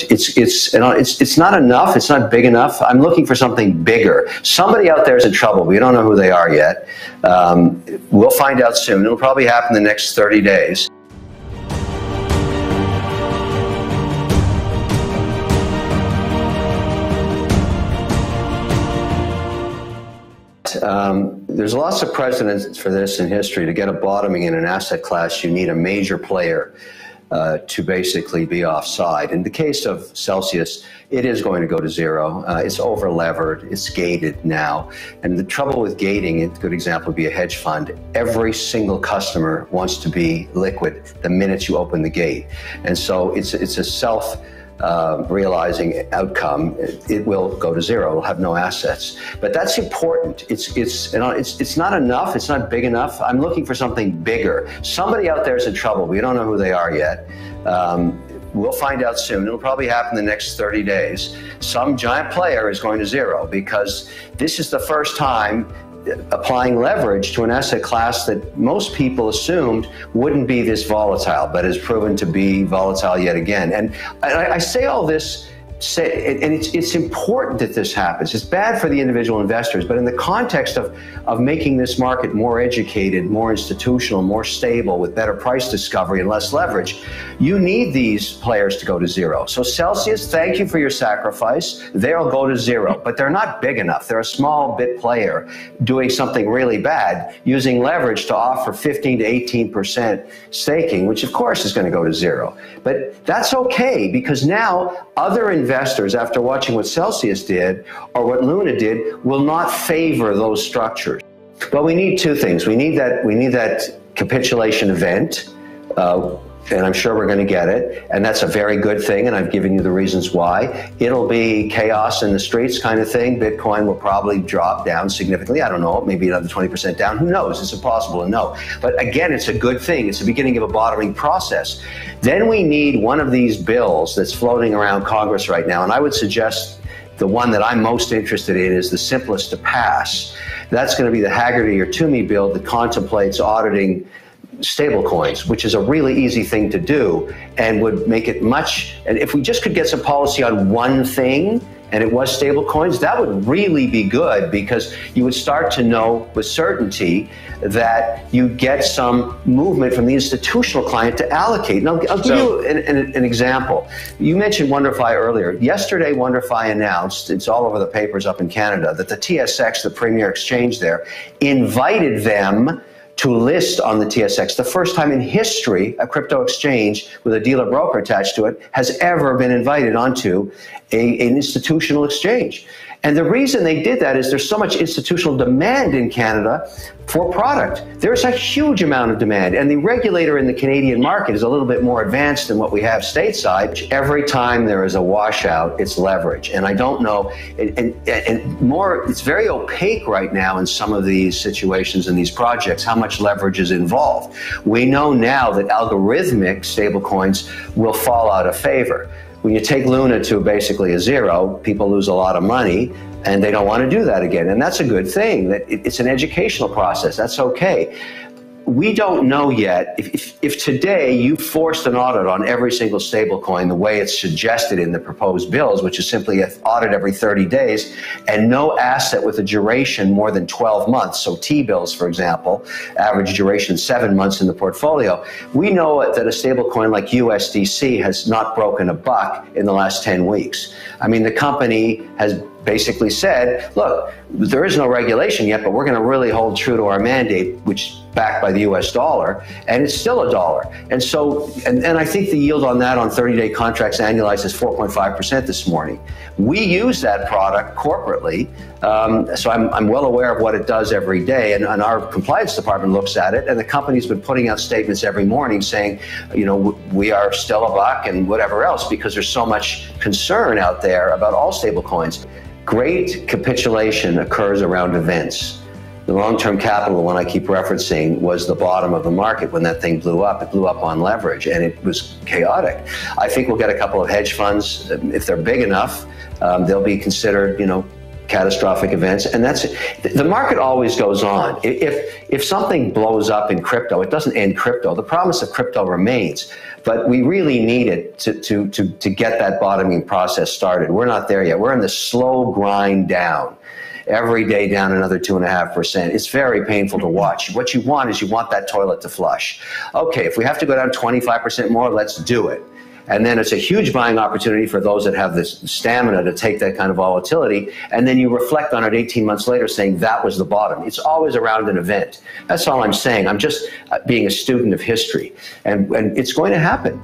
important. It's not enough. It's not big enough. I'm looking for something bigger. Somebody out there is in trouble. We don't know who they are yet. We'll find out soon. It'll probably happen in the next 30 days. There's lots of precedents for this in history. To get a bottoming in an asset class, you need a major player to basically be offside. In the case of Celsius, it is going to go to zero. It's over-levered. It's gated now. And the trouble with gating, a good example would be a hedge fund. Every single customer wants to be liquid the minute you open the gate. And so it's a self-realizing outcome. It will go to zero. It'll have no assets. But that's important. It's not enough. It's not big enough. I'm looking for something bigger. Somebody out there is in trouble. We don't know who they are yet. We'll find out soon. It'll probably happen in the next 30 days. Some giant player is going to zero because this is the first time applying leverage to an asset class that most people assumed wouldn't be this volatile, but has proven to be volatile yet again. And I say all this, and it's important that this happens. It's bad for the individual investors, but in the context of making this market more educated, more institutional, more stable, with better price discovery and less leverage, you need these players to go to zero. So Celsius, thank you for your sacrifice. They'll go to zero, but they're not big enough. They're a small bit player doing something really bad, using leverage to offer 15 to 18% staking, which of course is going to go to zero. But that's okay, because now other investors, after watching what Celsius did or what Luna did, will not favor those structures. But we need two things. We need that capitulation event, and I'm sure we're going to get it, and that's a very good thing, and I've given you the reasons why. It'll be chaos in the streets kind of thing. Bitcoin will probably drop down significantly. I don't know, maybe another 20% down. Who knows? It's impossible to know. But again, it's a good thing. It's the beginning of a bottoming process. Then we need one of these bills that's floating around Congress right now, and I would suggest the one that I'm most interested in is the simplest to pass. That's going to be the Haggerty or Toomey bill that contemplates auditing stablecoins, which is a really easy thing to do and would make it much, and if we just could get some policy on one thing and it was stablecoins, that would really be good, because you would start to know with certainty that you get some movement from the institutional client to allocate. And I'll give you an example. You mentioned WonderFi earlier. Yesterday, WonderFi announced, it's all over the papers up in Canada, that the TSX, the premier exchange there, invited them to list on the TSX. The first time in history a crypto exchange with a dealer broker attached to it has ever been invited onto an institutional exchange. And the reason they did that is there's so much institutional demand in Canada for product. There's a huge amount of demand, and the regulator in the Canadian market is a little bit more advanced than what we have stateside. Every time there is a washout, it's leverage. And I don't know, and more, it's very opaque right now in some of these situations and these projects, how much leverage is involved. We know now that algorithmic stablecoins will fall out of favor. When you take Luna to basically a zero, people lose a lot of money, and they don't want to do that again. And that's a good thing. That it's an educational process. That's okay. We don't know yet if today you forced an audit on every single stablecoin the way it's suggested in the proposed bills, which is simply an audit every 30 days and no asset with a duration more than 12 months. So T-bills, for example, average duration 7 months in the portfolio. We know that a stablecoin like USDC has not broken a buck in the last 10 weeks. I mean, the company has basically said, look, there is no regulation yet, but we're going to really hold true to our mandate, which is backed by the US dollar, and it's still a dollar. And so, and I think the yield on that on 30-day contracts annualized is 4.5% this morning. We use that product corporately, so I'm well aware of what it does every day, and our compliance department looks at it, and the company's been putting out statements every morning saying, you know, we are still a buck and whatever else, because there's so much concern out there about all stablecoins. Great capitulation occurs around events. The long-term capital one I keep referencing was the bottom of the market when that thing blew up. It blew up on leverage, and it was chaotic. I think we'll get a couple of hedge funds. If they're big enough, they'll be considered, you know, catastrophic events, and the market always goes on. If something blows up in crypto, it doesn't end crypto. The promise of crypto remains, but we really need it to get that bottoming process started. We're not there yet. We're in the slow grind down. Every day down another 2.5%. It's very painful to watch. What you want is that toilet to flush. Okay, if we have to go down 25% more, let's do it. And then it's a huge buying opportunity for those that have this stamina to take that kind of volatility. And then you reflect on it 18 months later saying that was the bottom. It's always around an event. That's all I'm saying. I'm just being a student of history. And it's going to happen.